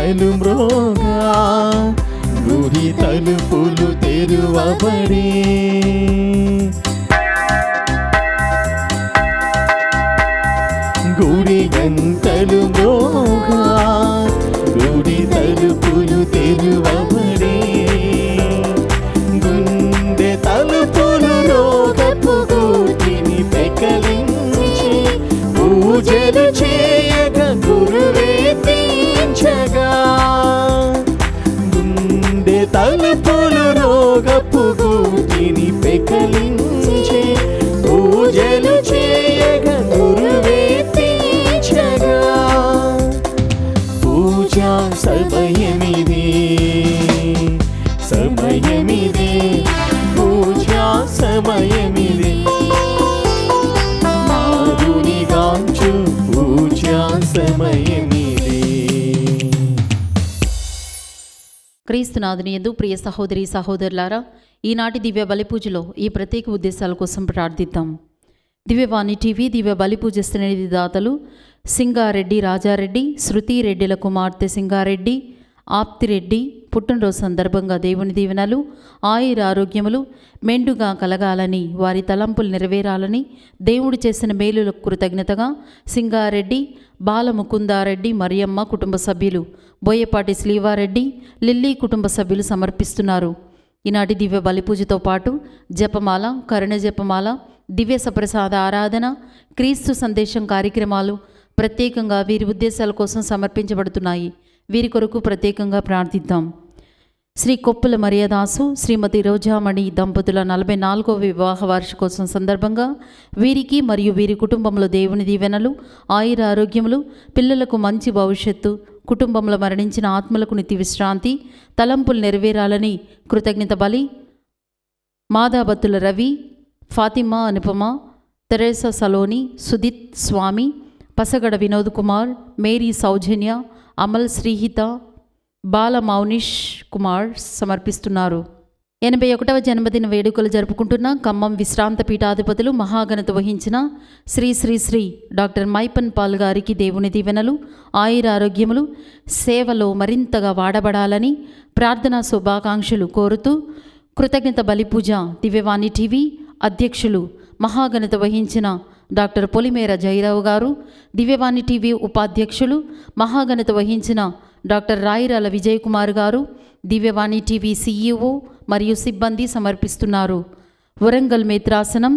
గంటలు మ్రోగా గుడి తలుపులు తెరువబడే. గుడి గంటలు మ్రోగా గుడి తలుపులు తెరువబడే. గుండె తలుపులు రోగపు గూటిని పెకలించి పూజలు చేయగ గురువే తీర్చగా. గుండె తలుపులు రోగపు గూటిని పెకలించి పూజలు చేయగ గురువే తీర్చగా. పూజా సమయమిది, సమయమిది, పూజా సమయమిది. నాదునిగాంచు పూజా సమయమిది. క్రీస్తునాథుని యందు ప్రియ సహోదరి సహోదరులారా, ఈనాటి దివ్య బలిపూజలో ఈ ప్రత్యేక ఉద్దేశాల కోసం ప్రార్థిద్దాం. దివ్యవాణి టీవీ దివ్య బలిపూజ శ్రేణి దాతలు సింగారెడ్డి రాజారెడ్డి, శృతి రెడ్డిల కుమార్తె సింగారెడ్డి, ఆప్తిరెడ్డి పుట్టినరోజు సందర్భంగా దేవుని దీవెనలు, ఆయుర ఆరోగ్యములు మెండుగా కలగాలని, వారి తలంపులు నెరవేరాలని, దేవుడు చేసిన మేలులకు కృతజ్ఞతగా సింగారెడ్డి, బాలముకుందారెడ్డి, మరియమ్మ కుటుంబ సభ్యులు, బోయపాటి శ్రీవారెడ్డి, లిల్లీ కుటుంబ సభ్యులు సమర్పిస్తున్నారు. ఈనాటి దివ్య బలిపూజతో పాటు జపమాల, కరుణ జపమాల, దివ్య సప్రసాద ఆరాధన, క్రీస్తు సందేశం కార్యక్రమాలు ప్రత్యేకంగా వీరి ఉద్దేశాల కోసం సమర్పించబడుతున్నాయి. వీరి కొరకు ప్రత్యేకంగా ప్రార్థిద్దాం. శ్రీ కొప్పుల మరియదాసు, శ్రీమతి రోజామణి దంపతుల 44వ వివాహ వార్షికోత్సవం సందర్భంగా వీరికి మరియు వీరి కుటుంబంలో దేవుని దీవెనలు, ఆయుర ఆరోగ్యములు, పిల్లలకు మంచి భవిష్యత్తు, కుటుంబంలో మరణించిన ఆత్మలకు నిత్య విశ్రాంతి, తలంపులు నెరవేరాలని కృతజ్ఞత బలి మాదాబత్తుల రవి, ఫాతిమా అనుపమ, తెరేసా సలోని, సుదిత్ స్వామి, పసగడ వినోద్ కుమార్, మేరీ సౌజన్య, అమల్ శ్రీహిత, బాల మౌనిష్ కుమార్ సమర్పిస్తున్నారు. 81వ జన్మదిన వేడుకలు జరుపుకుంటున్న ఖమ్మం విశ్రాంత పీఠాధిపతులు మహాఘనత వహించిన శ్రీ శ్రీ శ్రీ డాక్టర్ మైపన్ పాల్ గారికి దేవుని దీవెనలు, ఆయుర ఆరోగ్యములు, సేవలో మరింతగా వాడబడాలని ప్రార్థనా శుభాకాంక్షలు కోరుతూ కృతజ్ఞత బలిపూజ దివ్యవాణి టీవీ అధ్యక్షులు మహాఘనత వహించిన డాక్టర్ పొలిమేర జయరావు గారు, దివ్యవాణి టీవీ ఉపాధ్యక్షులు మహాఘనత వహించిన డాక్టర్ రాయిరాల విజయ్ కుమార్ గారు, దివ్యవాణి టీవీ సీఈఓ మరియు సిబ్బంది సమర్పిస్తున్నారు. వరంగల్ మేత్రాసనం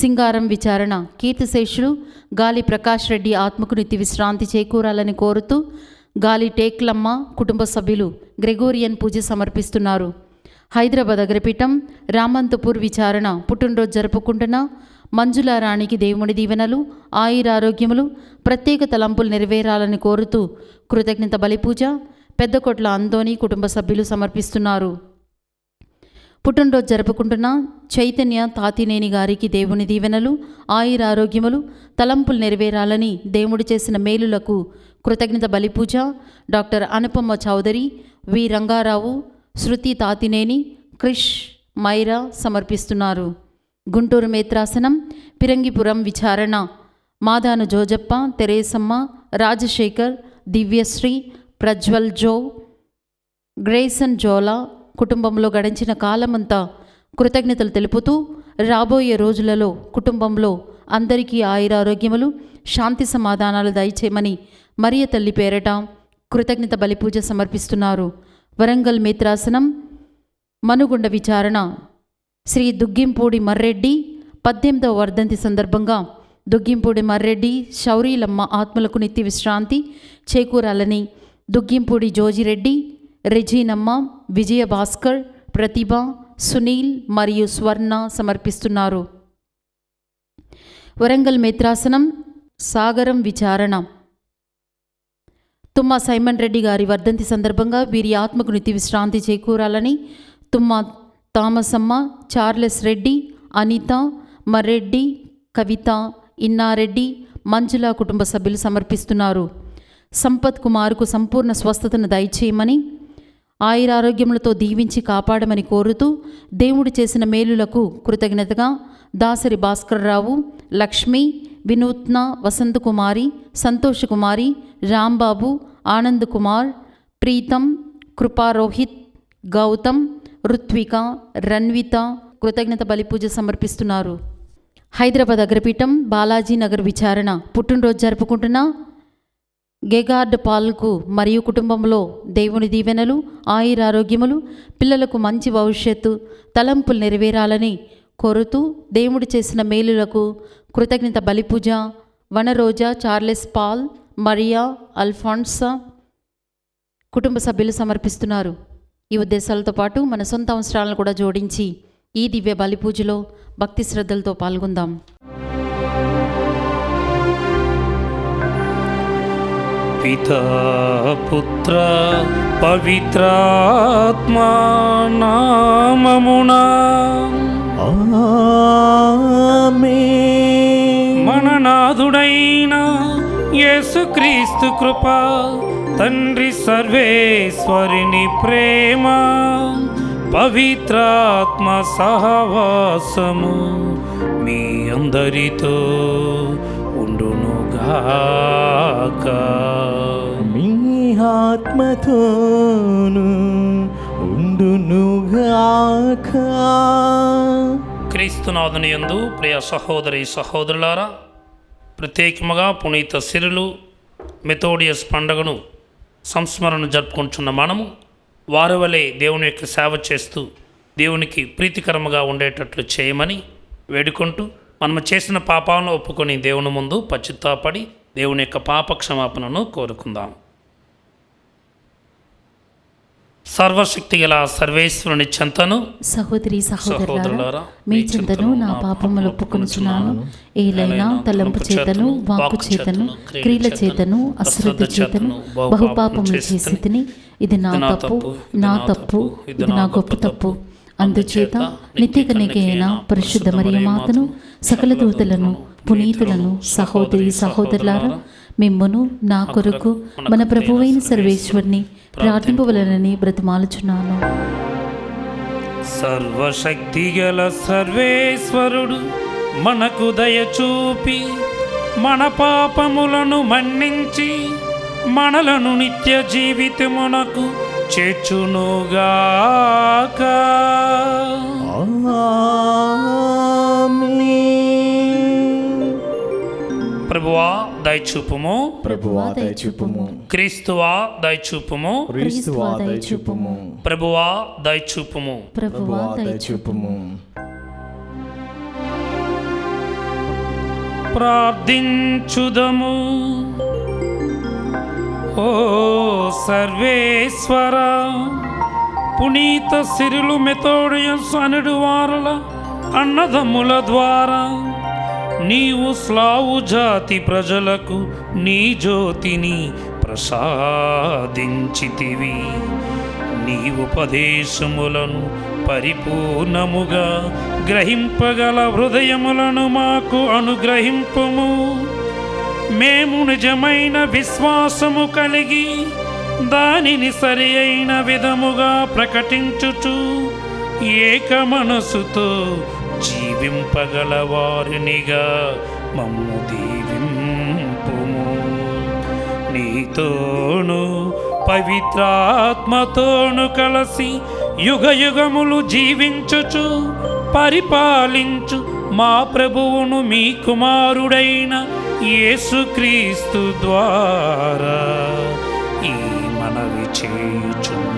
సింగారం విచారణ కీర్తిశేషులు గాలి ప్రకాష్ రెడ్డి ఆత్మకు నిత్య విశ్రాంతి చేకూరాలని కోరుతూ గాలి టేక్లమ్మ కుటుంబ సభ్యులు గ్రెగోరియన్ పూజ సమర్పిస్తున్నారు. హైదరాబాద్ అగ్రపీఠం రామంతపూర్ విచారణ పుట్టినరోజు జరుపుకుంటున్న మంజులారాణికి దేవుని దీవెనలు, ఆయుర ఆరోగ్యములు, ప్రత్యేక తలంపులు నెరవేరాలని కోరుతూ కృతజ్ఞత బలిపూజ పెద్దకొట్ల అందోని కుటుంబ సభ్యులు సమర్పిస్తున్నారు. పుట్టినరోజు జరుపుకుంటున్న చైతన్య తాతినేని గారికి దేవుని దీవెనలు, ఆయుర ఆరోగ్యములు, తలంపులు నెరవేరాలని దేవుడు చేసిన మేలులకు కృతజ్ఞత బలిపూజ డాక్టర్ అనుపమ చౌదరి, వి రంగారావు, శృతి తాతినేని, క్రిష్, మైరా సమర్పిస్తున్నారు. గుంటూరు మేత్రాసనం పిరంగిపురం విచారణ మాదాను జోజప్ప, తెరేసమ్మ, రాజశేఖర్, దివ్యశ్రీ, ప్రజ్వల్ జో, గ్రేసన్ జోలా కుటుంబంలో గడించిన కాలమంతా కృతజ్ఞతలు తెలుపుతూ రాబోయే రోజులలో కుటుంబంలో అందరికీ ఆయురారోగ్యములు, శాంతి సమాధానాలు దయచేయమని మరియ తల్లి పేరట కృతజ్ఞత బలిపూజ సమర్పిస్తున్నారు. వరంగల్ మేత్రాసనం మనుగుండ విచారణ శ్రీ దుగ్గింపూడి మర్రెడ్డి 18వ వర్ధంతి సందర్భంగా దుగ్గింపూడి మర్రెడ్డి శౌరీలమ్మ ఆత్మలకు నిత్య విశ్రాంతి చేకూరాలని దుగ్గింపూడి జోజిరెడ్డి, రెజీనమ్మ, విజయ భాస్కర్, ప్రతిభ, సునీల్ మరియు స్వర్ణ సమర్పిస్తున్నారు. వరంగల్ మేత్రాసనం సాగరం విచారణ తుమ్మ సైమన్ రెడ్డి గారి వర్ధంతి సందర్భంగా వీరి ఆత్మకు నిత్య విశ్రాంతి చేకూరాలని తుమ్మ తామసమ్మ, చార్లెస్ రెడ్డి, అనిత, మర్రెడ్డి, కవిత, ఇన్నారెడ్డి, మంజుల కుటుంబ సభ్యులు సమర్పిస్తున్నారు. సంపత్ కుమార్కు సంపూర్ణ స్వస్థతను దయచేయమని, ఆయురారోగ్యములతో దీవించి కాపాడమని కోరుతూ దేవుడు చేసిన మేలులకు కృతజ్ఞతగా దాసరి భాస్కర్రావు, లక్ష్మి, వినూత్న, వసంతకుమారి, సంతోషకుమారి, రాంబాబు, ఆనంద్ కుమార్, ప్రీతం, కృపారోహిత్, గౌతమ్, రుత్విక, రన్విత కృతజ్ఞత బలిపూజ సమర్పిస్తున్నారు. హైదరాబాద్ అగ్రపీఠం బాలాజీ నగర్ విచారణ పుట్టినరోజు జరుపుకుంటున్న గెగార్డ్ పాల్కు మరియు కుటుంబంలో దేవుని దీవెనలు, ఆయురారోగ్యములు, పిల్లలకు మంచి భవిష్యత్తు, తలంపులు నెరవేరాలని కోరుతూ దేవుడు చేసిన మేలులకు కృతజ్ఞత బలిపూజ వనరోజా, చార్లెస్ పాల్, మరియా, అల్ఫాన్సా కుటుంబ సభ్యులు సమర్పిస్తున్నారు. ఈ ఉద్దేశాలతో పాటు మన సొంత అవసరాలను కూడా జోడించి ఈ దివ్య బలిపూజలో భక్తి శ్రద్ధలతో పాల్గొందాం. పితా పుత్ర పవిత్రాత్మా నామమునా ఆమేన్. మన నాథుడైన యేసుక్రీస్తు కృప, తండ్రి సర్వేశ్వరుని ప్రేమ, పవిత్రాత్మ సహవాసము మీ అందరితో ఉండునుగాక. మీ ఆత్మతోను ఉండునుగాక. క్రీస్తునాథుని యందు ప్రియ సహోదరి సహోదరులారా, ప్రత్యేకముగా పునీత సిరులు మెథోడియస్ పండుగను సంస్మరణ జరుపుకుంటున్న మనము వారి వలె దేవుని యొక్క సేవ చేస్తూ దేవునికి ప్రీతికరముగా ఉండేటట్లు చేయమని వేడుకుంటూ, మనము చేసిన పాపాలను ఒప్పుకొని దేవుని ముందు పశ్చాత్తాపడి దేవుని యొక్క పాప క్షమాపణను కోరుకుందాం. సర్వశక్తి గల సర్వేశ్వరుని చెంతను సహోదరి సహోదరులారా, మీ చింతను నా పాపములు ఒప్పుకొనుచున్నాను. ఏలైనా తలంపు చేతను, వాక్కు చేతను, క్రియల చేతను, అశ్రద్ధ చేతను బహుపాపములు చేసి తిని, ఇది నా తప్పు, నా తప్పు, ఇది నా గొప్ప తప్పు. అందుచేత నిత్యకనికైన పరిశుద్ధ మరియ మాతను, సకల దూతలను, పునీతులను, సహోదరి సహోదరులారా, మిమ్మును నా కొరకు మన ప్రభువైన సర్వేశ్వరుని ప్రార్థింపవలనని బ్రతిమాలుచున్నాను. సర్వశక్తి గల సర్వేశ్వరుడు మనకు దయ చూపి మన పాపములను మన్నించి మనలను నిత్య జీవితమునకు చేర్చునుగాక. ప్రభువా దయచూపుము, ప్రభువా దయచూపుము, క్రీస్తువా దయచూపుము, క్రీస్తువా దయచూపుము, ప్రభువా దయచూపుము. ప్రభువా దయచూపుము. ప్రార్థించుదము. ఓ సర్వేశ్వర, పునీత సిరులు మెథోడియస్ అనుడు వారల అన్నదమ్ముల ద్వారా నీవు స్లావు జాతి ప్రజలకు నీ జ్యోతిని ప్రసాదించితివి. నీ ఉపదేశములను పరిపూర్ణముగా గ్రహింపగల హృదయములను మాకు అనుగ్రహింపుము. మేము నిజమైన విశ్వాసము కలిగి దానిని సరి అయిన విధముగా ప్రకటించుచు ఏక మనసుతో జీవింపగల వారినిగా మమ్ము దీవింపుము. నీతోను పవిత్రాత్మతోను కలిసి యుగ యుగములు జీవించుచు పరిపాలించు మా ప్రభువును మీ కుమారుడైన యేసుక్రీస్తు ద్వారా ఈ మనవి చేయుచున్నాము.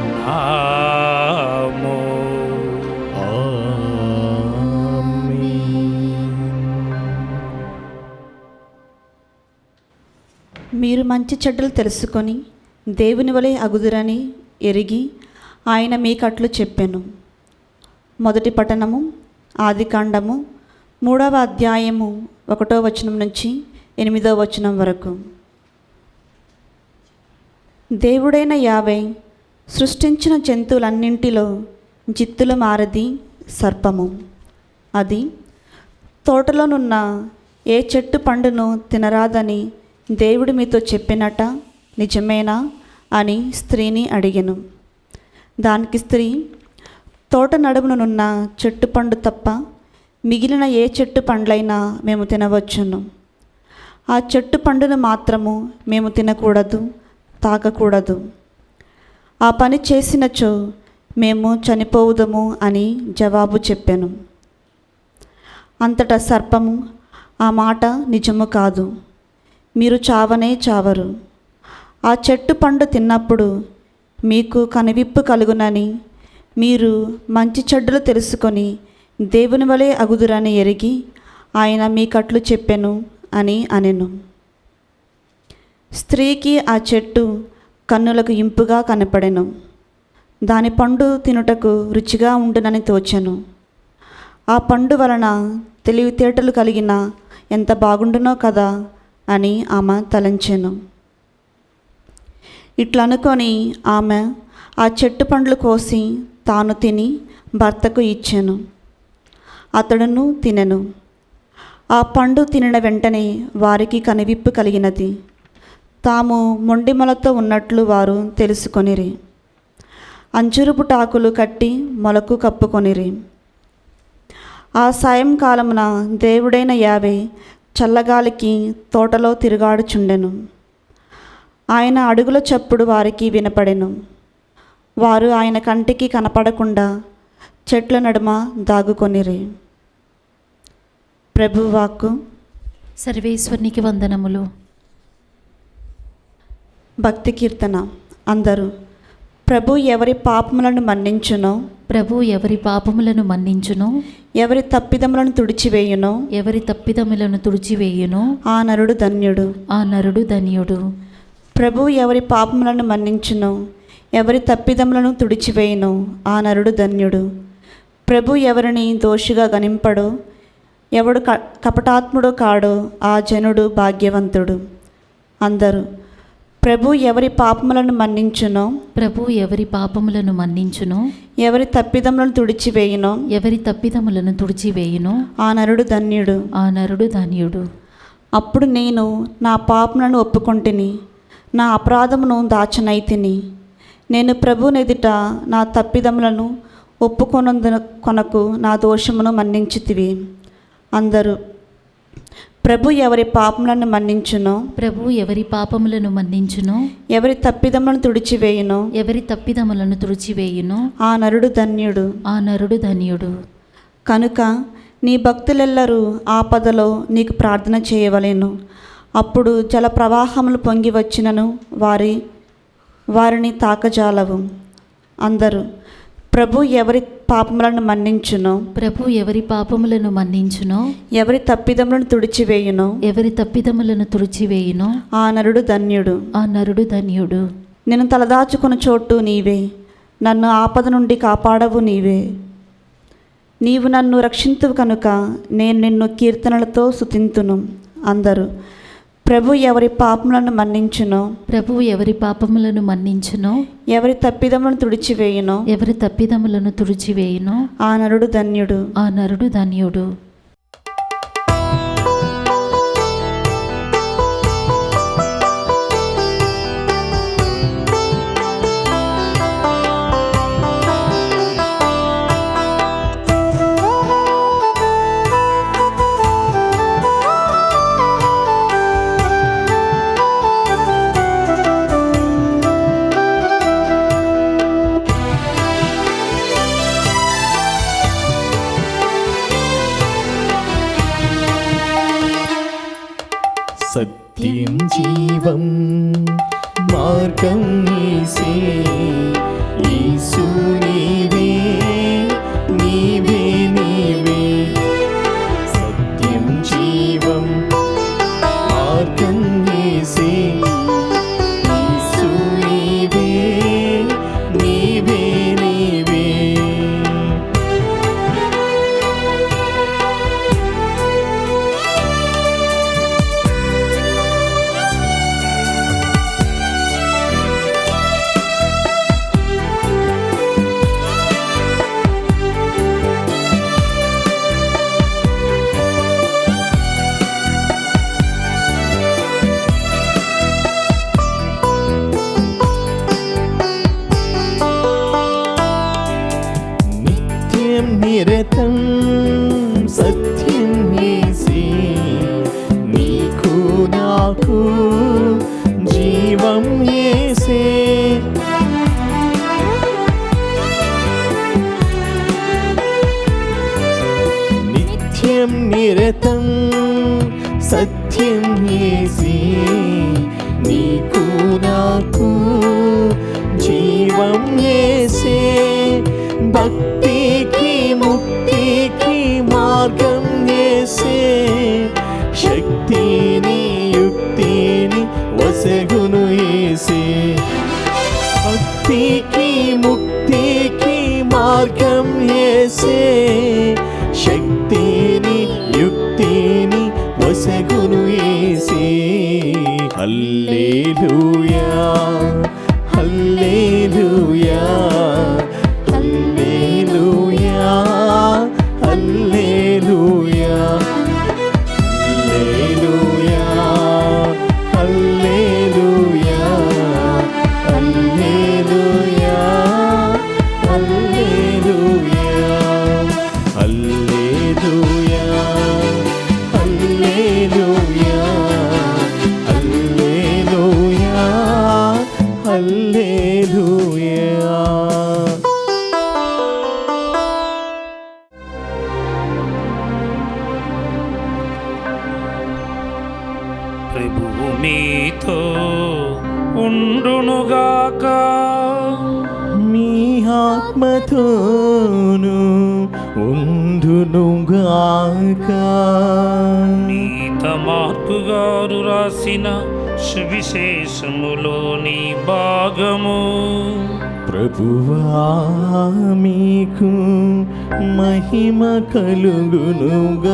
మీరు మంచి చెడ్డలు తెలుసుకొని దేవుని వలె అగుదురని ఎరిగి ఆయన మీకట్లు చెప్పెను. మొదటి పట్టణము ఆదికాండము 3వ అధ్యాయము 1వ వచనం నుంచి 8వ వచనం వరకు. దేవుడైన యావే సృష్టించిన జంతువులన్నింటిలో జిత్తుల మారది సర్పము. అది తోటలోనున్న ఏ చెట్టు పండును తినరాదని దేవుడు మీతో చెప్పినట నిజమేనా అని స్త్రీని అడిగెను. దానికి స్త్రీ, తోట నడుమునున్న చెట్టు పండు తప్ప మిగిలిన ఏ చెట్టు పండ్లైనా మేము తినవచ్చును. ఆ చెట్టు పండును మాత్రము మేము తినకూడదు, తాకకూడదు. ఆ పని చేసినచో మేము చనిపోవుదము అని జవాబు చెప్పాను. అంతటా సర్పము, ఆ మాట నిజము కాదు, మీరు చావనే చావరు. ఆ చెట్టు పండు తిన్నప్పుడు మీకు కనువిప్పు కలుగునని మీరు మంచి చెడ్డలు తెలుసుకొని దేవుని వలె అగుదురని ఎరిగి ఆయన మీకట్లు చెప్పెను అని అనెను. స్త్రీకి ఆ చెట్టు కన్నులకు ఇంపుగా కనపడెను, దాని పండు తినుటకు రుచిగా ఉండునని తోచెను. ఆ పండు వలన తెలివితేటలు కలిగిన ఎంత బాగుండునో కదా అని ఆమె తలంచెను. ఇట్లనుకొని ఆమె ఆ చెట్టు పండ్లు కోసి తాను తిని భర్తకు ఇచ్చెను. అతడును తినెను. ఆ పండు తినిన వెంటనే వారికి కనువిప్పు కలిగినది. తాము మొండిమొలతో ఉన్నట్లు వారు తెలుసుకొనిరి. అంజూరపు టాకులు కట్టి మొలకు కప్పుకొనిరి. ఆ సాయంకాలమున దేవుడైన యావే చల్లగాలికి తోటలో తిరుగాడుచుండెను. ఆయన అడుగుల చప్పుడు వారికి వినపడెను. వారు ఆయన కంటికి కనపడకుండా చెట్ల నడుమ దాగుకొనిరి. ప్రభువాక్కు. సర్వేశ్వరునికి వందనములు. భక్తి కీర్తన. అందరూ. ప్రభు ఎవరి పాపములను మన్నించునో, ప్రభు ఎవరి పాపములను మన్నించునో, ఎవరి తప్పిదములను తుడిచివేయునో, ఎవరి తప్పిదములను తుడిచివేయునో ఆ నరుడు ధన్యుడు. ఆ నరుడు ధన్యుడు. ప్రభు ఎవరి పాపములను మన్నించునో, ఎవరి తప్పిదములను తుడిచివేయునో ఆ నరుడు ధన్యుడు. ప్రభు ఎవరిని దోషిగా గణింపడో, ఎవడు కపటాత్ముడో కాడో ఆ జనుడు భాగ్యవంతుడు. అందరూ. ప్రభు ఎవరి పాపములను మన్నించునో, ప్రభు ఎవరి పాపములను మన్నించునో, ఎవరి తప్పిదములను తుడిచివేయునో, ఎవరి తప్పిదములను తుడిచివేయునో ఆ నరుడు ధన్యుడు. ఆ నరుడు ధన్యుడు. అప్పుడు నేను నా పాపములను ఒప్పుకొంటిని, నా అపరాధమును దాచనైతిని. నేను ప్రభువునెదుట నా తప్పిదములను కొనకు నా దోషమును మన్నించితివి. అందరూ. ప్రభు ఎవరి పాపములను మన్నించునో, ప్రభు ఎవరి పాపములను మన్నించునో, ఎవరి తప్పిదములను తుడిచివేయునో, ఎవరి తప్పిదములను తుడిచివేయునో ఆ నరుడు ధన్యుడు. ఆ నరుడు ధన్యుడు. కనుక నీ భక్తులెల్లరూ ఆపదలో నీకు ప్రార్థన చేయవలెను. అప్పుడు జల ప్రవాహములు పొంగి వచ్చినను వారిని తాకజాలవు. అందరూ. ప్రభు ఎవరి పాపములను మన్నించునో, ప్రభు ఎవరి పాపములను మన్నించునో, ఎవరి తప్పిదములను తుడిచివేయునో, ఎవరి తప్పిదములను తుడిచివేయునో ఆ నరుడు ధన్యుడు. ఆ నరుడు ధన్యుడు. నేను తలదాచుకున్న చోటు నీవే, నన్ను ఆపద నుండి కాపాడవు నీవే. నీవు నన్ను రక్షింతువు కనుక నేను నిన్ను కీర్తనలతో స్తుతింతును. అందరూ. ప్రభు ఎవరి పాపములను మన్నించునో, ప్రభు ఎవరి పాపములను మన్నించునో, ఎవరి తప్పిదములను తుడిచివేయునో, ఎవరి తప్పిదములను తుడిచివేయునో ఆ నరుడు ధన్యుడు. ఆ నరుడు ధన్యుడు. సత్యం జీవం మార్గం యేసే, యేసు నీవే నీవే నీవే. సత్యం జీవం మార్గం యేసే, యేసు నీవే నీవే నీవే. నిత్యం నిరతం సత్యం యేసే, నీకు నాకు జీవం యేసే. సత్యం యేసే నీకు నాకు జీవం యేసే భక్తికి ముక్తికి మార్గం యేసే శక్తిని యుక్తిని వసగును యేసే భక్తికి ముక్తికి మార్గం యేసే శక్తిని యుక్తిని వసగును యేసే హల్లెలూయా హల్లెలూయా హల్లెలూయా హల్లెలూయా హల్లెలూయా హల్లెలూయా హల్లెలూయా హల్లెలూయా హల్లెలూయా హల్లెలూయా హల్లెలూయా హల్లెలూయా. ప్రభువు మీతో ఉండునుగాక. మీ ఆత్మతోను ఉండునుగాక. నీత మార్కు గారు రాసిన సువిశేషములోని భాగము. ప్రభువా మీకు మహిమ కలుగునుగాక.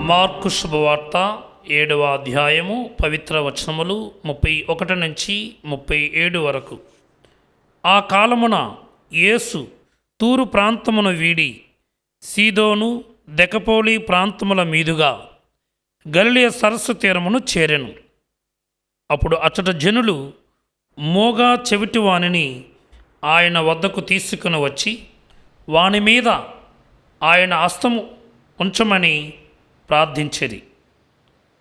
మార్కు శుభవార్త 7వ అధ్యాయము పవిత్ర వచనములు 31 నుంచి 37 వరకు. ఆ కాలమున యేసు తూరు ప్రాంతమును వీడి సీదోను దెకపోలి ప్రాంతముల మీదుగా గలిలయ సరస్సు తీరమును చేరెను. అప్పుడు అచ్చట జనులు మోగా చెవిటి వానిని ఆయన వద్దకు తీసుకుని వచ్చి వాని మీద ఆయన హస్తము ఉంచమని ప్రార్థించిరి.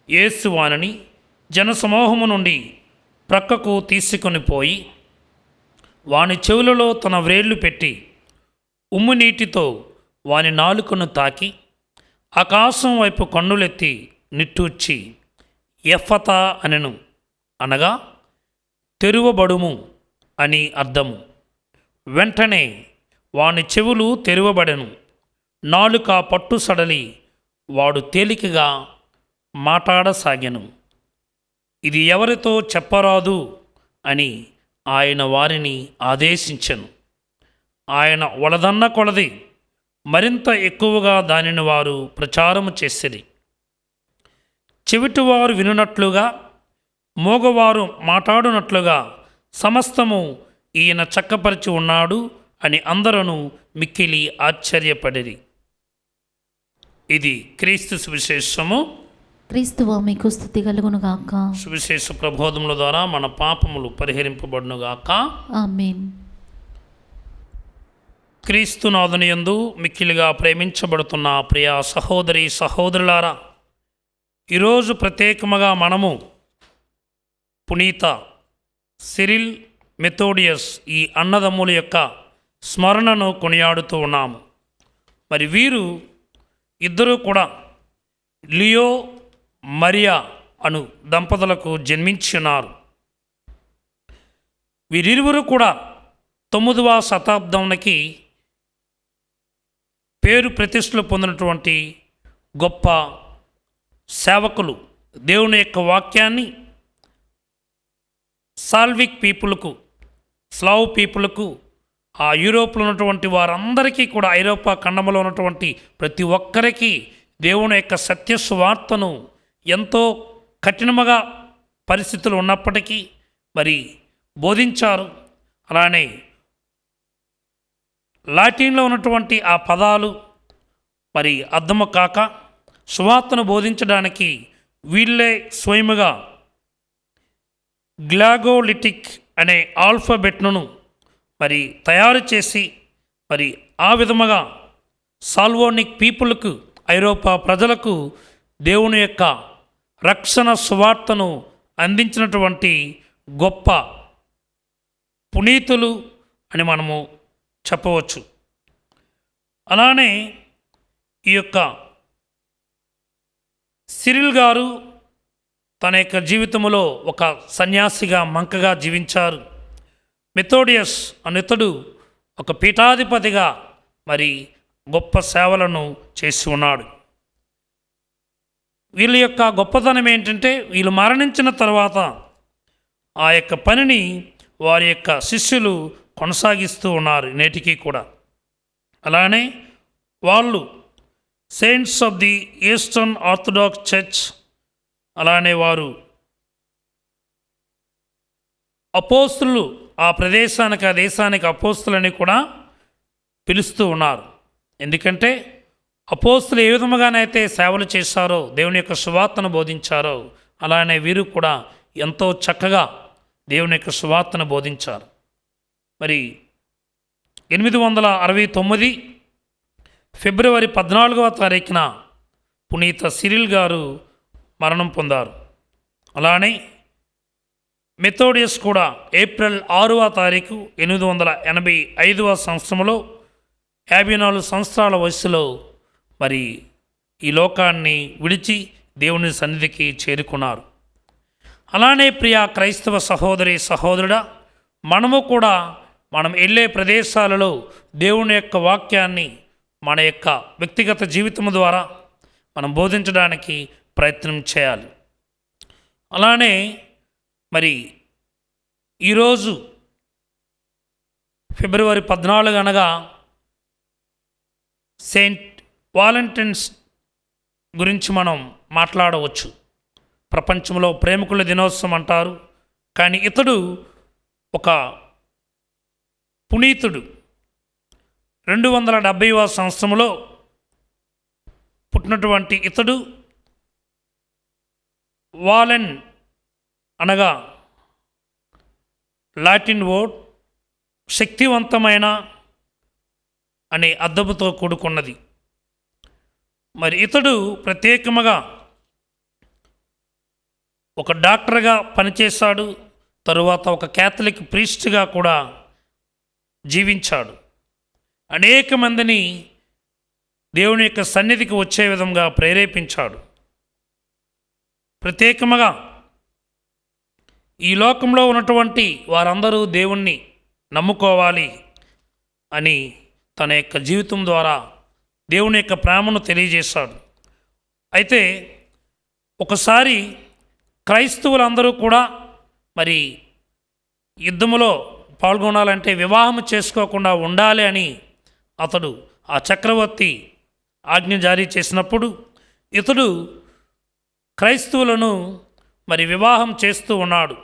యేసు వానిని జనసమూహము నుండి ప్రక్కకు తీసుకొని పోయి వాని చెవులలో తన వ్రేళ్లు పెట్టి ఉమ్ము నీటితో వాని నాలుకను తాకి ఆకాశం వైపు కన్నులెత్తి నిట్టూర్చి ఎఫ్ఫతా అనెను, అనగా తెరువబడుము అని అర్థము. వెంటనే వాని చెవులు తెరువబడెను, నాలుక పట్టు సడలి వాడు తేలికగా మాట్లాడసాగెను. ఇది ఎవరితో చెప్పరాదు అని ఆయన వారిని ఆదేశించెను. ఆయన వలదన్న కొలది మరింత ఎక్కువగా దానిని వారు ప్రచారము చేసిరి. చెవిటివారు వినున్నట్లుగా మోగవారు మాట్లాడునట్లుగా సమస్తము ఈయన చక్కపరిచి ఉన్నాడు అని అందరూ మిక్కిలి ఆశ్చర్యపడిరి. ఇది క్రీస్తు సువిశేషము. క్రీస్తువా మీకు స్తుతి కలుగునుగాక. సువిశేష ప్రబోధముల ద్వారా మన పాపములు పరిహరింపబడునుగాక. ఆమేన్. క్రీస్తునాథుని యందు మిక్కిలిగా ప్రేమించబడుతున్న ప్రియ సహోదరి సహోదరులారా, ఈరోజు ప్రత్యేకముగా మనము పునీత సిరిల్ మెథోడియస్ ఈ అన్నదమ్ముల యొక్క స్మరణను కొనియాడుతూ ఉన్నాము. మరి వీరు ఇద్దరూ కూడా లియో మరియా అను దంపతులకు జన్మించున్నారు. వీరిరువురు కూడా 9వ శతాబ్దానికి పేరు ప్రతిష్టలు పొందినటువంటి గొప్ప సేవకులు. దేవుని యొక్క వాక్యాన్ని సాల్విక్ పీపుల్కు, స్లావ్ పీపుల్కు, ఆ యూరోప్లో ఉన్నటువంటి వారందరికీ కూడా, ఐరోపా ఖండంలో ఉన్నటువంటి ప్రతి ఒక్కరికి దేవుని యొక్క సత్య సువార్తను ఎంతో కఠినముగా పరిస్థితులు ఉన్నప్పటికీ మరి బోధించారు. అలానే లాటిన్లో ఉన్నటువంటి ఆ పదాలు మరి అర్థము కాక సువార్తను బోధించడానికి వీళ్ళే స్వయముగా గ్లాగోలిటిక్ అనే ఆల్ఫాబెట్ను మరి తయారు చేసి మరి ఆ విధముగా సాల్వోనిక్ పీపుల్కు, ఐరోపా ప్రజలకు దేవుని యొక్క రక్షణ సువార్తను అందించినటువంటి గొప్ప పునీతులు అని మనము చెప్పవచ్చు. అలానే ఈ యొక్క సిరిల్ గారు తన యొక్క జీవితంలో ఒక సన్యాసిగా మంకగా జీవించారు. మెథోడియస్ అనేతడు ఒక పీఠాధిపతిగా మరి గొప్ప సేవలను చేసి ఉన్నాడు. వీళ్ళ యొక్క గొప్పతనం ఏంటంటే వీళ్ళు మరణించిన తర్వాత ఆ యొక్క పనిని వారి యొక్క శిష్యులు కొనసాగిస్తూ ఉన్నారు నేటికి కూడా. అలానే వాళ్ళు saints of the eastern orthodox church, అలానే వారు అపోస్తులు, ఆ ప్రదేశానికి ఆ దేశానికి అపోస్తులని కూడా పిలుస్తూ ఉన్నారు. ఎందుకంటే అపోస్తులు ఏ విధముగానైతే సేవలు చేశారో, దేవుని యొక్క సువార్తను బోధించారో, అలానే వీరు కూడా ఎంతో చక్కగా దేవుని యొక్క సువార్తను బోధించారు. మరి 869 ఫిబ్రవరి 14వ తారీఖున పునీత సిరిల్ గారు మరణం పొందారు. అలానే మెథోడియస్ కూడా ఏప్రిల్ 6వ తారీఖు 885వ సంవత్సరంలో 54 సంవత్సరాల వయసులో మరి ఈ లోకాన్ని విడిచి దేవుని సన్నిధికి చేరుకున్నారు. అలానే ప్రియ క్రైస్తవ సహోదరి సహోదరుడా, మనము కూడా మనం వెళ్ళే ప్రదేశాలలో దేవుని యొక్క వాక్యాన్ని మన యొక్క వ్యక్తిగత జీవితం ద్వారా మనం బోధించడానికి ప్రయత్నం చేయాలి. అలానే మరి ఈరోజు ఫిబ్రవరి 14 అనగా సెయింట్ వాలంటైన్స్ గురించి మనం మాట్లాడవచ్చు. ప్రపంచంలో ప్రేమికుల దినోత్సవం అంటారు, కానీ ఇతడు ఒక పునీతుడు. 270వ సంవత్సరంలో పుట్టినటువంటి ఇతడు వాలెన్ అనగా లాటిన్ వర్డ్ శక్తివంతమైన అనే అర్థముతో కూడుకున్నది. మరి ఇతడు ప్రత్యేకముగా ఒక డాక్టర్గా పనిచేశాడు. తరువాత ఒక క్యాథలిక్ ప్రీస్ట్గా కూడా జీవించాడు. అనేక మందిని దేవుని యొక్క సన్నిధికి వచ్చే విధంగా ప్రేరేపించాడు. ప్రత్యేకముగా ఈ లోకంలో ఉన్నటువంటి వారందరూ దేవుణ్ణి నమ్ముకోవాలి అని తన యొక్క జీవితం ద్వారా దేవుని యొక్క ప్రేమను తెలియజేశాడు. అయితే ఒకసారి క్రైస్తవులందరూ కూడా మరి యుద్ధములో పాల్గొనాలంటే వివాహం చేసుకోకుండా ఉండాలి అని అతడు ఆ చక్రవర్తి ఆజ్ఞ జారీ చేసినప్పుడు ఇతడు క్రైస్తవులను మరి వివాహం చేస్తూ ఉన్నాడు.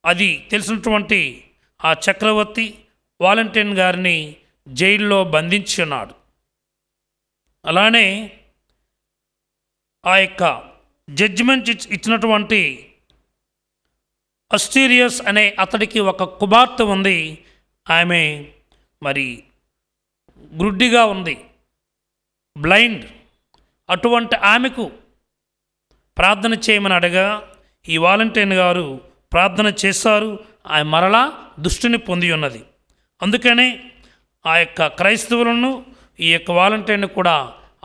అది తెలిసినటువంటి ఆ చక్రవర్తి వాలంటైన్ గారిని జైల్లో బంధించి ఉన్నాడు. అలానే ఆ యొక్క జడ్జిమెంట్ ఇచ్చినటువంటి అస్టీరియస్ అనే అతడికి ఒక కుమార్తె ఉంది. ఆమె మరి గ్రుడ్డిగా ఉంది, బ్లైండ్. అటువంటి ఆమెకు ప్రార్థన చేయమని అడగా ఈ వాలంటైన్ గారు ప్రార్థన చేశారు. ఆమె మరలా దృష్టిని పొంది ఉన్నది. అందుకనే ఆ యొక్క క్రైస్తవులను ఈ యొక్క వాలంటైన్ కూడా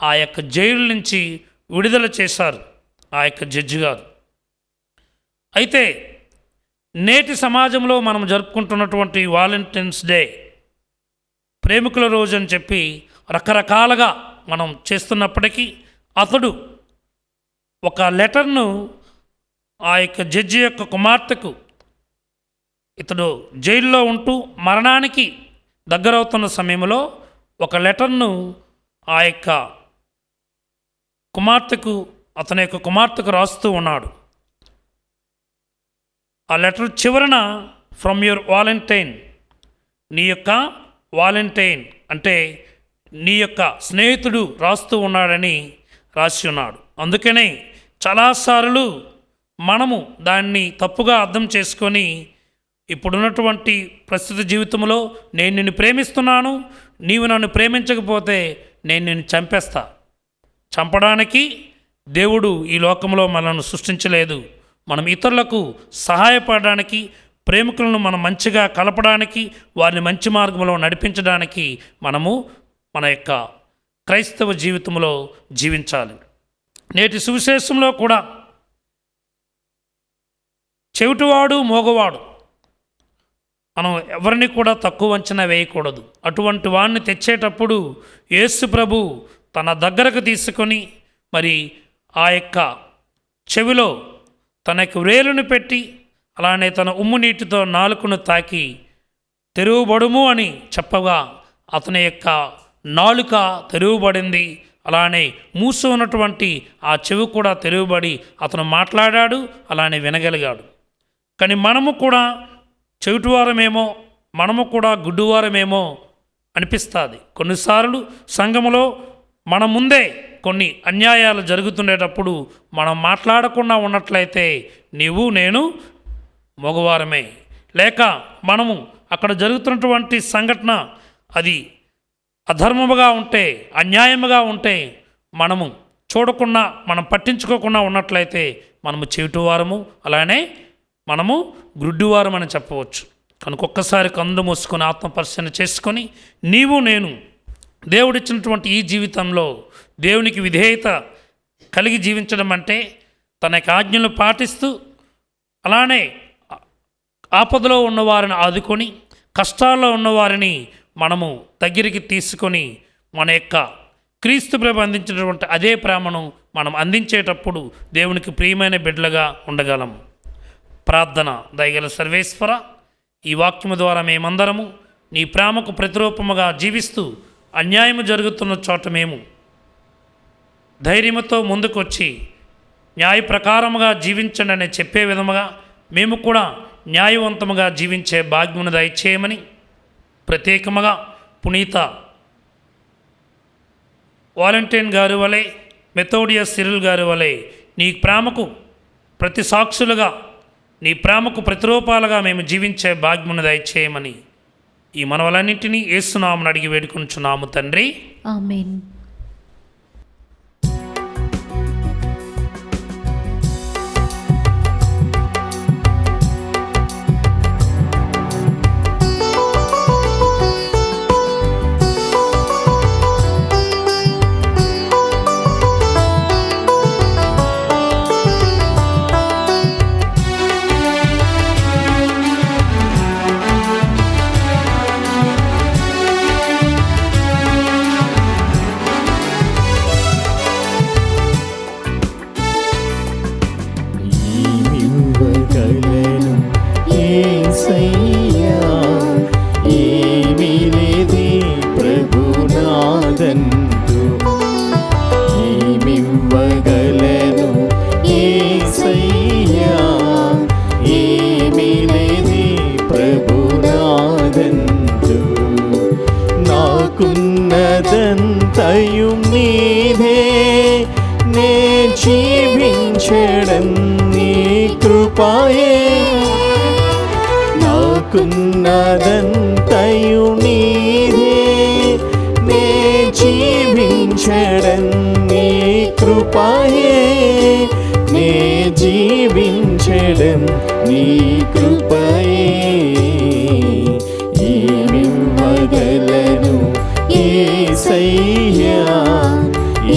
ఆ యొక్క జైలు నుంచి విడుదల చేశారు ఆ యొక్క జడ్జి గారు. అయితే నేటి సమాజంలో మనం జరుపుకుంటున్నటువంటి వాలంటైన్స్ డే, ప్రేమికుల రోజు అని చెప్పి రకరకాలుగా మనం చేస్తున్నప్పటికీ అతడు ఒక లెటర్ను ఆ యొక్క జడ్జి యొక్క కుమార్తెకు, ఇతడు జైల్లో ఉంటూ మరణానికి దగ్గరవుతున్న సమయంలో ఒక లెటర్ను ఆ యొక్క కుమార్తెకు, అతని యొక్క కుమార్తెకు రాస్తూ ఉన్నాడు. ఆ లెటర్ చివరన ఫ్రమ్ యువర్ వాలంటైన్, నీ యొక్క వాలంటైన్ అంటే నీ యొక్క స్నేహితుడు రాస్తూ ఉన్నాడని రాసి ఉన్నాడు. అందుకనే చాలాసార్లు మనము దాన్ని తప్పుగా అర్థం చేసుకొని ఇప్పుడున్నటువంటి ప్రస్తుత జీవితంలో నేను నిన్ను ప్రేమిస్తున్నాను, నీవు నన్ను ప్రేమించకపోతే నేను నిన్ను చంపేస్తా. చంపడానికి దేవుడు ఈ లోకంలో మనల్ని సృష్టించలేదు. మనం ఇతరులకు సహాయపడడానికి, ప్రేమికులను మనం మంచిగా కలపడానికి, వారిని మంచి మార్గంలో నడిపించడానికి మనము మన యొక్క క్రైస్తవ జీవితంలో జీవించాలి. నేటి సువిశేషంలో కూడా చెవిటివాడు మోగవాడు మనం ఎవరిని కూడా తక్కువ అంచనా వేయకూడదు. అటువంటి వాడిని తెచ్చేటప్పుడు యేసు ప్రభు తన దగ్గరకు తీసుకొని మరి ఆ యొక్క చెవిలో తన యొక్క వేలును పెట్టి అలానే తన ఉమ్ము నీటితో నాలుకను తాకి తెరువబడుము అని చెప్పగా అతని యొక్క నాలుక తెరువబడింది. అలానే మూసి ఉన్నటువంటి ఆ చెవి కూడా తెరువబడి అతను మాట్లాడాడు, అలానే వినగలిగాడు. కానీ మనము కూడా చెవిటివారమేమో, మనము కూడా గుడ్డివారమేమో అనిపిస్తుంది. కొన్నిసార్లు సంఘములో మన ముందే కొన్ని అన్యాయాలు జరుగుతుండేటప్పుడు మనం మాట్లాడకుండా ఉన్నట్లయితే నీవు నేను మగవారమే, లేక మనము అక్కడ జరుగుతున్నటువంటి సంఘటన అది అధర్మముగా ఉంటే, అన్యాయముగా ఉంటే మనము చూడకుండా, మనం పట్టించుకోకుండా ఉన్నట్లయితే మనము చెవిటివారము, అలానే మనము గుడ్డివారం అని చెప్పవచ్చు. కనుక ఒక్కసారి కన్ను మూసుకొని ఆత్మపరిశీలన చేసుకొని నీవు నేను దేవుడిచ్చినటువంటి ఈ జీవితంలో దేవునికి విధేయత కలిగి జీవించడం అంటే తన యొక్క ఆజ్ఞలు పాటిస్తూ, అలానే ఆపదలో ఉన్నవారిని ఆదుకొని, కష్టాల్లో ఉన్నవారిని మనము దగ్గరికి తీసుకొని మన యొక్క క్రీస్తు ప్రభు అందించినటువంటి అదే ప్రేమను మనం అందించేటప్పుడు దేవునికి ప్రియమైన బిడ్డలుగా ఉండగలం. ప్రార్థన. దయగల సర్వేశ్వర, ఈ వాక్యము ద్వారా మేమందరము నీ ప్రేమకు ప్రతిరూపముగా జీవిస్తూ అన్యాయము జరుగుతున్న చోట మేము ధైర్యముతో ముందుకొచ్చి న్యాయ ప్రకారముగా జీవించండి అని చెప్పే విధముగా మేము కూడా న్యాయవంతముగా జీవించే భాగ్యమును దయచేయమని ప్రత్యేకముగా పునీత వాలంటైన్ గారి వలె, మెథోడియస్ సిరిల్ గారి వలె నీ ప్రేమకు ప్రతి సాక్షులుగా, నీ ప్రేమకు ప్రతిరూపాలుగా మేము జీవించే భాగ్యమును దయచేయమని ఈ మనవలన్నింటినీ యేసునామమున అడిగి వేడుకొనుచున్నాము తండ్రి, ఆమేన్. ఏమివ్వగలను యేసయ్యా, ఏమీ లేదే ప్రభునాదందు. ఏమివ్వగలను యేసయ్యా, ఏమీ లేదే ప్రభునాదందు. నాకున్నదంతయు నీదే, నే జీవించడం నీ కృపయే. నాకున్నదంతయు నీదే, నే జీవించడం నీ కృపయే. నే జీవించడం నీ కృపయే. ఏమివ్వగలను యేసయ్యా,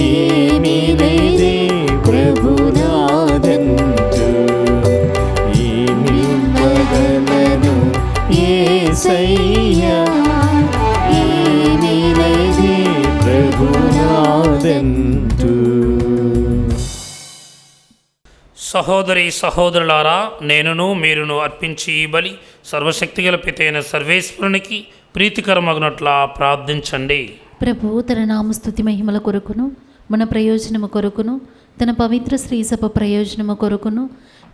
ఏమీ లేదే ప్రభునాదందు. ఏమివ్వగలను యేసయ్యా, ఏమీ లేదే ప్రభునాదందు. సహోదరి సహోదరులారా, నేనును మీరును అర్పించి ఈ బలి సర్వశక్తిగల పితైన సర్వేశ్వరునికి ప్రీతికరమగునట్లా ప్రార్థించండి. ప్రభువు తన నామస్తుతి మహిమల కొరకును, మన ప్రయోజనము కొరకును, తన పవిత్ర శ్రీ సభ ప్రయోజనము కొరకును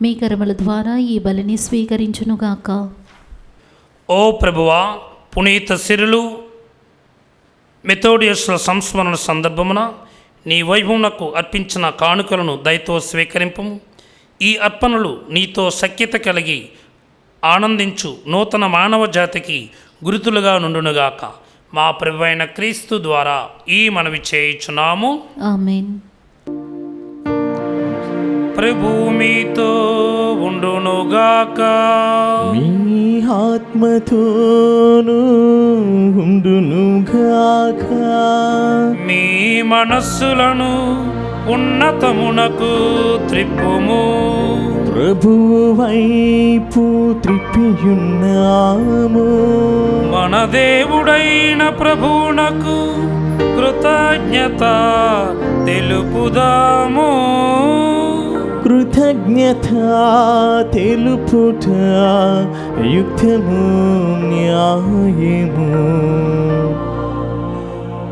మీ కర్మల ద్వారా ఈ బలిని స్వీకరించునుగాక. ఓ ప్రభువా, పునీత సిరులు మెథోడియస్ల సంస్మరణ సందర్భమున నీ వైభవమునకు అర్పించిన కానుకలను దయతో స్వీకరింపము. ఈ అర్పణలు నీతో సఖ్యత కలిగి ఆనందించు నూతన మానవ జాతికి గురుతులుగా నుండునుగాక. మా ప్రభువైన క్రీస్తు ద్వారా ఈ మనవి చేయుచున్నాము. ఆమేన్. ప్రభు మీతో ఉండునుగాక. మీ ఆత్మతోను ఉండునుగాక. మీ మనస్సులను ఉన్నతమునకు త్రిప్పుము. ప్రభువు వైపు త్రిప్పియున్నాము. మన దేవుడైన ప్రభువునకు కృతజ్ఞత తెలుపుదాము. కృతజ్ఞత తెలుపుట యుక్తము న్యాయము.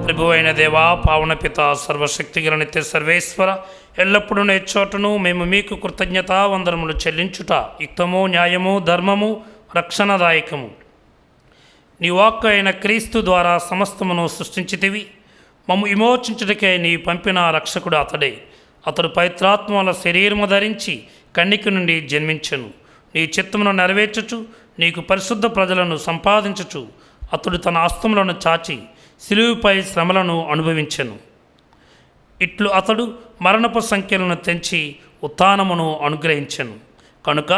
ప్రభువైన దేవా, పావన పిత, సర్వశక్తిగల నిత్య సర్వేశ్వర, ఎల్లప్పుడూ చోటను మేము మీకు కృతజ్ఞత వందనములు చెల్లించుట యుక్తము, న్యాయము, ధర్మము, రక్షణదాయకము. నీ వాక్కు అయిన క్రీస్తు ద్వారా సమస్తమును సృష్టించితివి. మమ్ము విమోచించుటకై నీ పంపిన రక్షకుడు అతడే. అతడు పవిత్రాత్మల శరీరము ధరించి కన్నిక నుండి జన్మించెను. నీ చిత్తమును నెరవేర్చుచు నీకు పరిశుద్ధ ప్రజలను సంపాదించుచు అతడు తన హస్తములను చాచి సిలువుపై శ్రమలను అనుభవించెను. ఇట్లు అతడు మరణపు సంఖ్యలను తెంచి ఉత్థానమును అనుగ్రహించెను. కనుక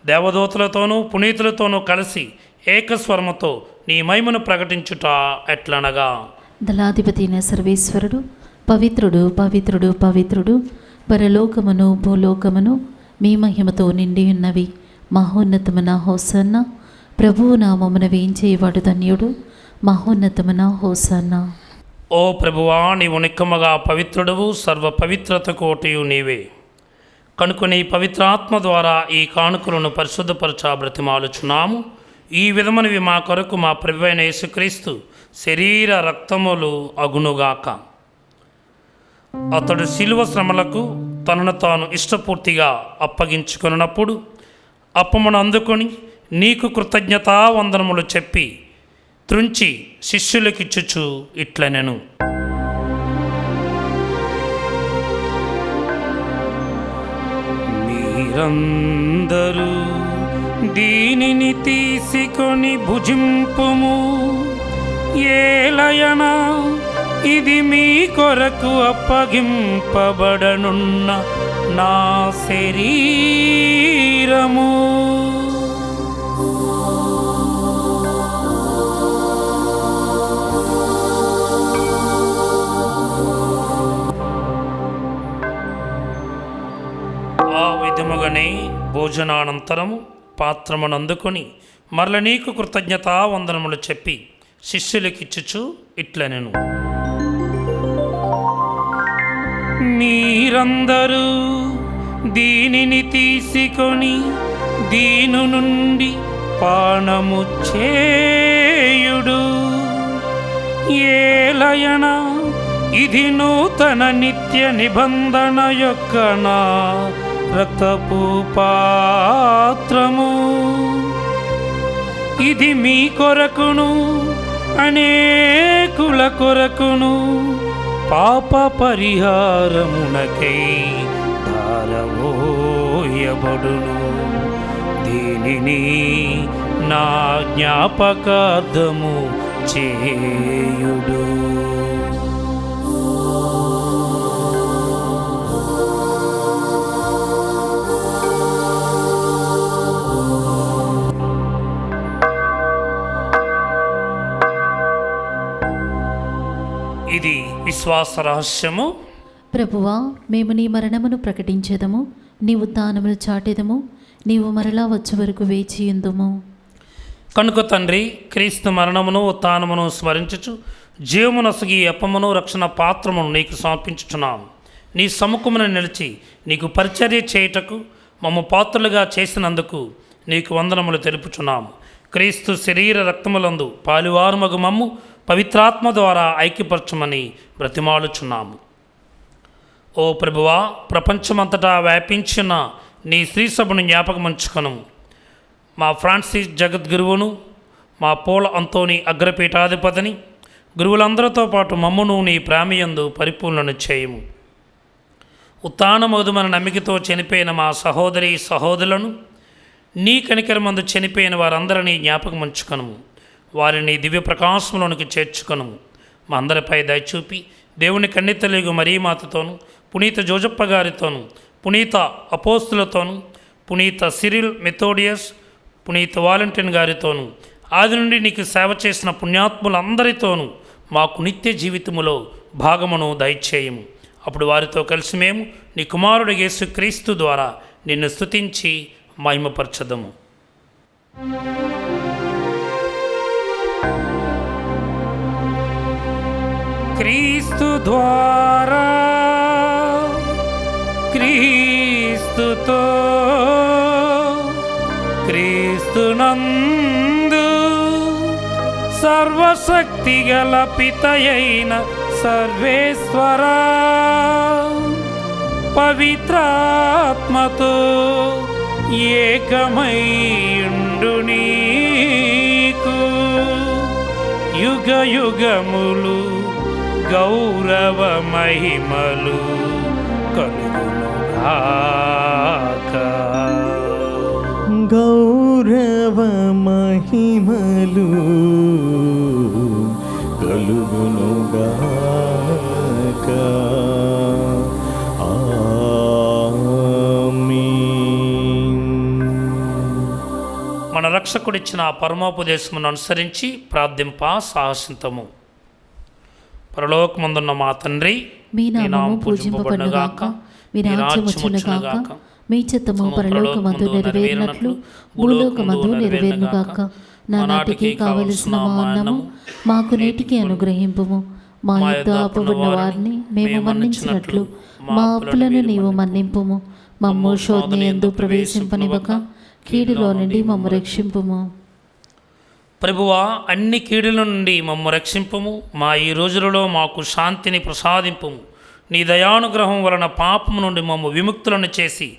దేవదూతలతోనూ పునీతులతోనూ కలిసి ఏకస్వరముతో నీ మహిమను ప్రకటించుట ఎట్లనగా, దళాధిపతి అయిన సర్వేశ్వరుడు పవిత్రుడు, పవిత్రుడు, పవిత్రుడు, పరలోకమును భూలోకమును మీ మహిమతో నిండి ఉన్నవి. మహోన్నతమున హోసన్న. ప్రభువు నామమున వేయించేవాడు ధన్యుడు. మహోన్నతమున హోసన్న. ఓ ప్రభువా, నీవు నిక్కముగా పవిత్రుడవు, సర్వ పవిత్రత కోటియు నీవే. కనుక నీ పవిత్రాత్మ ద్వారా ఈ కానుకలను పరిశుద్ధపరచ బ్రతిమాలుచున్నాము. ఈ విధమునవి మా కొరకు మా ప్రభువైన యేసుక్రీస్తు శరీర రక్తములు అగునుగాక. అతడు శిలువ శ్రమలకు తనను తాను ఇష్టపూర్తిగా అప్పగించుకున్నప్పుడు అప్పమును అందుకొని నీకు కృతజ్ఞతా వందనములు చెప్పి త్రుంచి శిష్యులకిచ్చుచు ఇట్లనెను, మీరందరూ దీనిని తీసుకొని భుజింపుము. ఏలయనా ఇది మీ కొరకు అప్పగింపబడనున్న నా శరీరము. ఆ విధముగానే భోజనానంతరము పాత్రమును అందుకొని మరల నీకు కృతజ్ఞతా వందనములు చెప్పి శిష్యులకిచ్చుచు ఇట్లనెను, మీరందరూ దీనిని తీసుకొని దీని నుండి పానము చేయుడు. ఏలయనా ఇది నూతన నిత్య నిబంధన యొక్క నా రక్తపు పాత్రము. ఇది మీ కొరకును అనేకుల కొరకును పాప పరిహారమునకై ధారవోయబడును. దీనిని నా జ్ఞాపకార్థము చేయుడు. ఇది విశ్వాస రహస్యము. ప్రభువా, మేము నీ మరణమును ప్రకటించెదము, నీ ఉత్థానమును చాటెదము, నీవు మరలా వచ్చే వరకు వేచియుందుము. కనుక తండ్రి, క్రీస్తు మరణమును ఉత్థానమును స్మరించుచు జీవమునొసగి అప్పమును రక్షణ పాత్రమును నీకు సమర్పించుచున్నాము. నీ సముఖమున నిలిచి నీకు పరిచర్య చేయుటకు మమ్ము పాత్రలుగా చేసినందుకు నీకు వందనములు తెలుపుచున్నాము. క్రీస్తు శరీర రక్తములందు పాలువారుమగు మమ్ము పవిత్రాత్మ ద్వారా ఐక్యపరచమని బ్రతిమాలుచున్నాము. ఓ ప్రభువా, ప్రపంచమంతటా వ్యాపించిన నీ శ్రీసభను జ్ఞాపకముంచుకొను. మా ఫ్రాన్సిస్ జగద్గురువును, మా పోల అంతోని అగ్రపీఠాధిపతిని, గురువులందరితో పాటు మమ్మును నీ ప్రేమయందు పరిపూర్ణను చేయము. ఉత్థానమగుదుమన నమ్మికతో చనిపోయిన మా సహోదరి సహోదరులను, నీ కనికరమందు చనిపోయిన వారందరినీ జ్ఞాపకముంచుకొనుము. వారిని దివ్య ప్రకాశంలోనికి చేర్చుకొనుము. మా అందరిపై దయచూపి దేవుని కన్నితలిగు మరీమాతతోను, పునీత జోజప్ప గారితోను, పునీత అపోస్తులతోను, పునీత సిరిల్ మెథోడియస్, పునీత వాలంటీన్ గారితోను, ఆది నుండి నీకు సేవ చేసిన పుణ్యాత్ములందరితోనూ మాకు నిత్య జీవితములో భాగమును దయచేయము. అప్పుడు వారితో కలిసి మేము నీ కుమారుడు యేసుక్రీస్తు ద్వారా నిన్ను స్తుతించి మహిమపరచదము. క్రీస్తు ద్వారా, క్రీస్తుతో, క్రీస్తునందు సర్వశక్తి గల పితయైన సర్వేశ్వరా, పవిత్రాత్మతో ఏకమైయుండు నీకు యుగ యుగములు గౌరవ మహిమలు కలుగునుగాక. గౌరవ మహిమలు కలుగునుగాక. మన రక్షకుడిచ్చిన పరమోపదేశమును అనుసరించి ప్రార్థింప సాహసింతము. పరలోకమందున్న మా తండ్రి, మీ నామము పూజింపబడునుగాక, మీ రాజ్యము వచ్చునుగాక, మీ చిత్తము పరలోకమందు నెరవేరినట్లు భూలోకమందు నెరవేరునుగాక. నానాటికి కావలసిన మా అన్నము మాకు నేటికి అనుగ్రహింపుము. మా యొద్ద అప్పుబడిన వారిని మేము మన్నించినట్లు మా అప్పులను నీవు మన్నింపుము. మమ్ము శోధన యందు ప్రవేశింపనివ్వక కీడులో నుండి మమ్ము రక్షింపుము. ప్రభువా, అన్ని కీడుల నుండి మమ్ము రక్షింపుము. మా ఈ రోజులలో మాకు శాంతిని ప్రసాదింపుము. నీ దయానుగ్రహం వలన పాపము నుండి మమ్ము విముక్తులను చేసి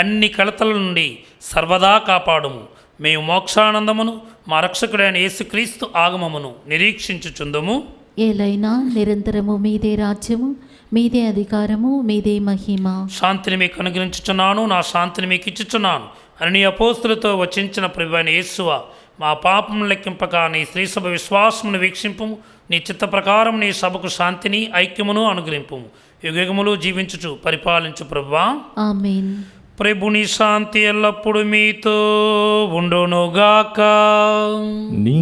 అన్ని కలతల నుండి సర్వదా కాపాడుము. మేము మోక్షానందమును మా రక్షకుడైన యేసుక్రీస్తు ఆగమమును నిరీక్షించుచుందుము. ఏలైనా నిరంతరము మీదే రాజ్యము, మీదే అధికారము, మీదే మహిమ. శాంతిని మీకు అనుగ్రహించుచున్నాను, నా శాంతిని మీకు ఇచ్చుచున్నాను అని నీ అపోస్తులతో వచించిన ప్రభువైన యేసువా, మా పాపము లెక్కింపక నీ స్త్రీ సభ విశ్వాసమును వీక్షింపుము. నీ చిత్త ప్రకారం నీ సభకు శాంతిని ఐక్యమును అనుగ్రహింపుము. యుగములు జీవించుచు పరిపాలించు ప్రభువా. ఆమేన్. ప్రభుని శాంతి ఎల్లప్పుడు మీతో ఉండునుగాక. నీ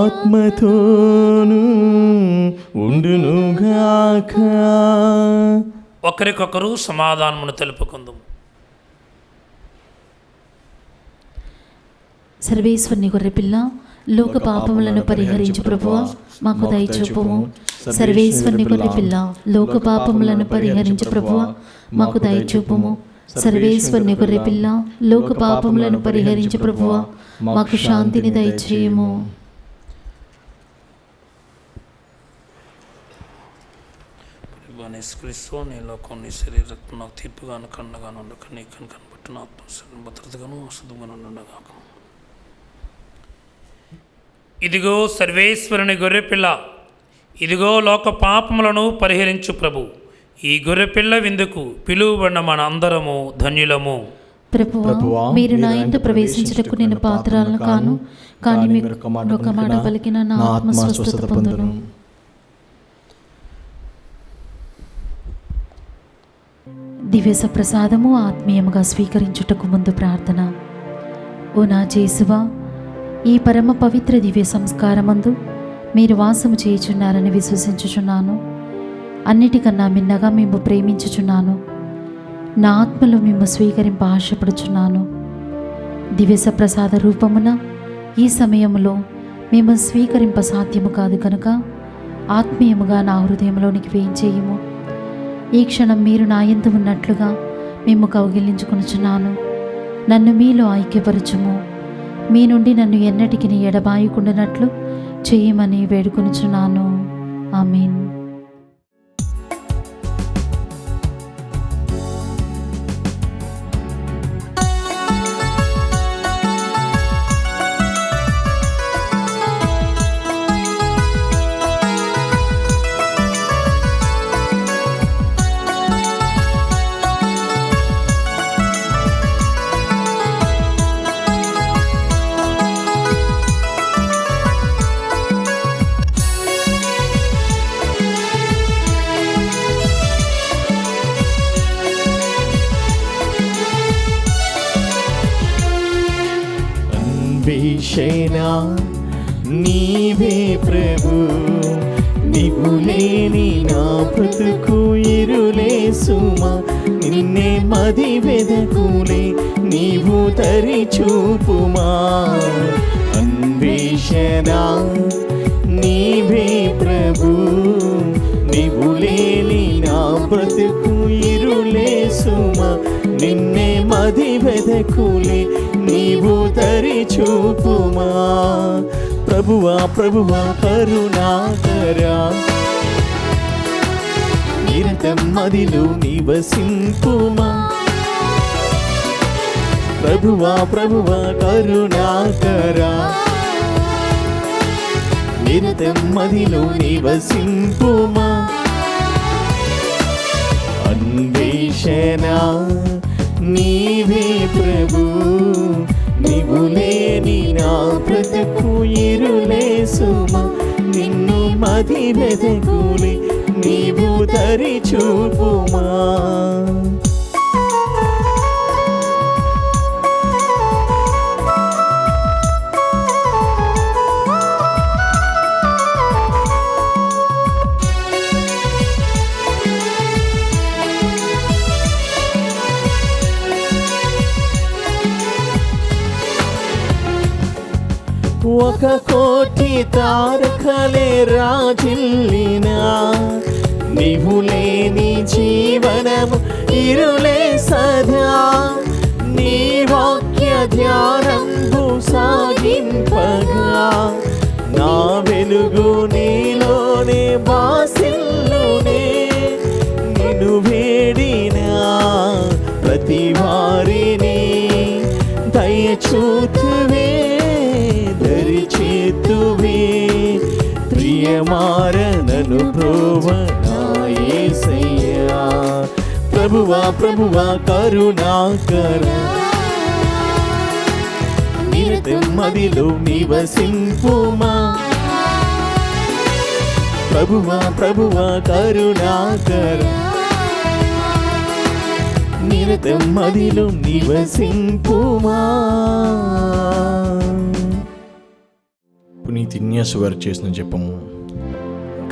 ఆత్మతోను ఉండునుగాక. ఒకరికొకరు సమాధానమును తెలుపుకుందాం. సర్వేశ్వరుని గొర్రెపిల్ల, లోక పాపములను పరిహరించు ప్రభువా, మాకు దయచూపుము. సర్వేశ్వరుని గొర్రెపిల్ల, లోక పాపములను పరిహరించు ప్రభువా, మాకు దయచూపుము. సర్వేశ్వరుని గొర్రెపిల్ల, లోక పాపములను పరిహరించు ప్రభువా, మాకు శాంతిని దయచేయము. నీలో కొన్ని శరీరకు నాకు తీర్పుగాను కండగాను ఉండక నీకు కనబట్టిన ఆత్మ భద్రతగాను అశుద్ధంగాను ఉండగా. ఇదిగో సర్వేశ్వరుని గొర్రెపిల్ల, ఇదిగో లోక పాపములను పరిహరించు ప్రభు. ఈ గొర్రెపిల్ల విందుకు పిలువబడిన మన అందరము ధన్యులము. ప్రభువా, మీరు నా ఇంట ప్రవేశించుటకు నేను పాత్రలను కాను, కానీ మీకు ఒక మాట పలికిన నా ఆత్మ స్వస్థత పొందును. దివ్య ప్రసాదము ఆత్మీయముగా స్వీకరించుటకు ముందు ప్రార్థన. ఓ నా యేసువా, ఈ పరమ పవిత్ర దివ్య సంస్కారమందు మీరు వాసము చేయుచున్నారని విశ్వసించుచున్నాను. అన్నిటికన్నా మిన్నగా మేము ప్రేమించుచున్నాను. నా ఆత్మలో మేము స్వీకరింప ఆశపడుచున్నాను. దివ్య ప్రసాద రూపమున ఈ సమయంలో మేము స్వీకరింప సాధ్యము కాదు కనుక ఆత్మీయముగా నా హృదయంలోనికి వేయించేయము. ఈ క్షణం మీరు నా యందు ఉన్నట్లుగా మేము కౌగిలించుకొనుచున్నాను. నన్ను మీలో ఐక్యపరచుము. మీ నుండి నన్ను ఎన్నటికి ఎడబాయకుండానట్లు చేయమని వేడుకొనుచున్నాను. ఆమేన్. అన్వేషణ నీవే ప్రభు, నీవు లేని నా బ్రతుకు ఇరులే సుమా, నిన్నే మది వెదకులే నీవు తరి చూపుమా. అన్వేషణ నీవే ప్రభు, నీవు లేని నా బ్రతుకు ఇరులే సుమా, నిన్నే మది వెదకులే నీవు తరి చూపుమా. ప్రభువా ప్రభువా కరుణాకరా, నిరతం మదిలో నివసింపుమా. ప్రభువా ప్రభువా కరుణాకరా, నిరతం మదిలో నివసింపుమా. అన్వేషణ నీవే ప్రభు, నీవు లేని నా బ్రతుకు ఇరులే సుమా, నిన్ను మది వెదకులే నీవు తరి చూపుమా. ఒక కోటి తారకలే రాజిల్లినా, నీవు లేని జీవనము ఇరులే సదా. నీ వాక్య ధ్యానంబు సాగింపగా, నా వెలుగు నీలోనే బాసిల్లునే. నిన్ను వేడినా ప్రతి వారిని దయచూతువే దరిచేతువే. ప్రియమారనను బ్రోవనా యేసయ్యా. ప్రభువా ప్రభువా కరుణాకరా, నిరతం మదిలో నివసింపుమా. ప్రభువా ప్రభువా కరుణాకరా, నిరతం మదిలో నివసింపుమా. పునీత్ ఇన్యాసు వారు చేసిన జపము.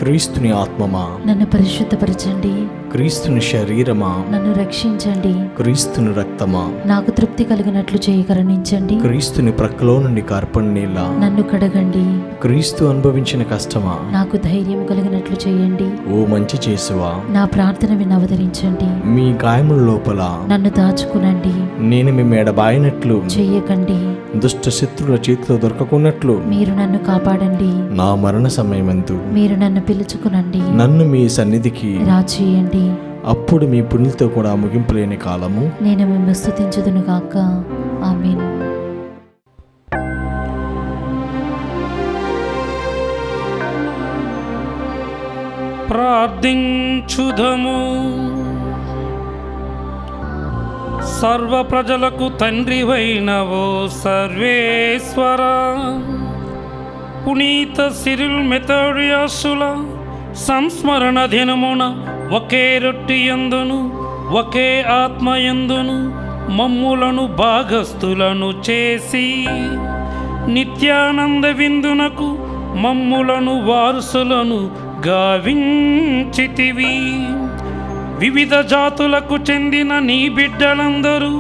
క్రీస్తుని ఆత్మమా నన్ను పరిశుద్ధపరచండి, క్రీస్తుని శరీరమా నన్ను రక్షించండి, క్రీస్తుని రక్తమా నాకు తృప్తి కలిగినట్లు చేయి కరుణించండి. క్రీస్తుని ప్రక్కలో నుండి కార్పణ నీళ్ళ నన్ను కడగండి, క్రీస్తు అనుభవించిన కష్టమా నాకు ధైర్యం కలిగినట్లు చేయండి. ఓ మంచి చేసువా, నా ప్రార్థన విని అవతరించండి, మీ గాయముల లోపల నన్ను దాచుకునండి. నేను మీ మెడబాయినట్లు చెయ్యకండి, దుష్ట శత్రుల చేతిలో దొరకకున్నట్లు మీరు నన్ను కాపాడండి. నా మరణ సమయమందు మీరు నన్ను పిలుచుకునండి, నన్ను మీ సన్నిధికి రాచేయండి. అప్పుడు మీ పుణ్యులతో కూడా ముగింపులేని కాలము నేను మిమ్ము స్తుతించుదును గాక. ఆమేన్. ప్రార్థించుదము. సర్వ ప్రజలకు తండ్రివైనవో సర్వేశ్వర, పునీత సిరిల్ మెథోడియాసుల సంస్మరణ దినమున ఒకే రొట్టె యందును ఒకే ఆత్మ యందును మమ్ములను భాగస్థులను చేసి నిత్యానంద విందునకు మమ్ములను వారసులను గావించితివి. వివిధ జాతులకు చెందిన నీ బిడ్డలందరూ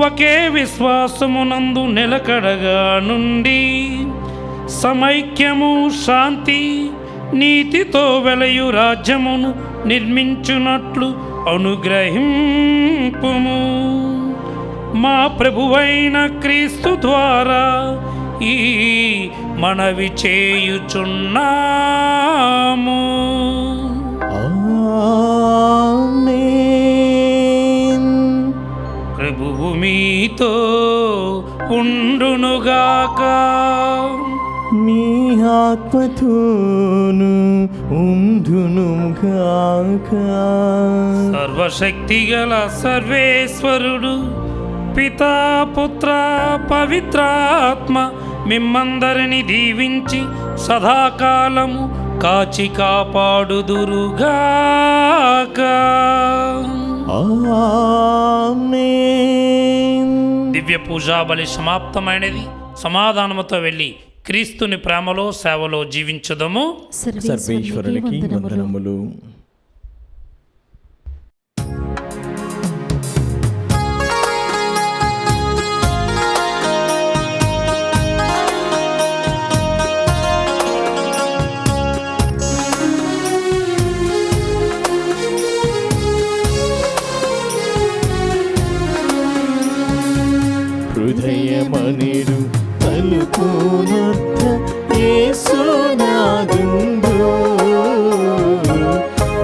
ఒకే విశ్వాసమునందు నిలకడగా నుండి సమైక్యము, శాంతి, నీతితో వెలయు రాజ్యమును నిర్మించునట్లు అనుగ్రహింపుము. మా ప్రభువైన క్రీస్తు ద్వారా ఈ మనవి చేయుచున్నాము. ఆమేన్. ప్రభువు మీతో ఉండునుగాక. మీ ఆత్మతోను ఉండునుగాక. సర్వశక్తిగల సర్వేశ్వరుడు పితా, పుత్ర, పవిత్రాత్మ మిమ్మందరిని దీవించి సదాకాలము కాచి కాపాడుదురుగాక. ఆమేన్. దివ్య పూజా బలి సమాప్తమైనది. సమాధానముతో వెళ్ళి క్రీస్తుని ప్రేమలో సేవలో జీవించుదము. సర్వేశ్వరునికి వందనములు. హృదయమనిడు తలుపునొద్ద యేసునాదుండు.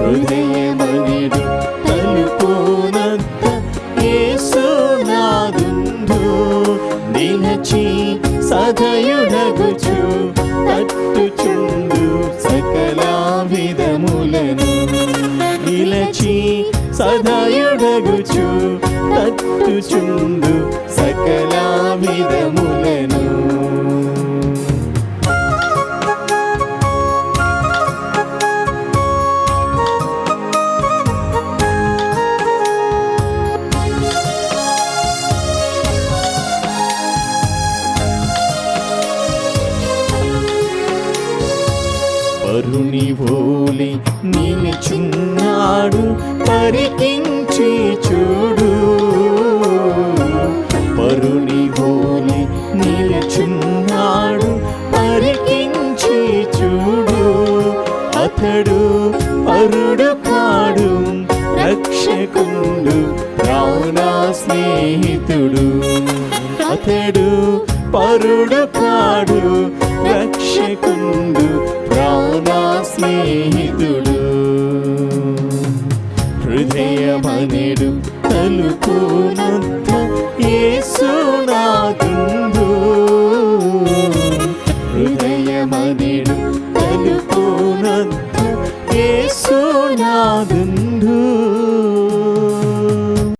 హృదయమనిడు తలుపునొద్ద యేసునాదుండు. నిలచి సదయుడగుచు తట్టుచుండు సకల విధములను. నిలచి సదయుడగుచు తట్టుచుండు సకల విధములను. పరుని ఓలి నిలిచున్నాడు పరికించి చూడు. పరుని ఓలి నిలిచున్నాడు పరికించి చూడు. అతడు పరుడు కాడు రక్షకుండు ప్రాణ స్నేహితుడు. అతడు పరుడు కాడు రక్షకుండు ప్రాణ స్నేహితుడు.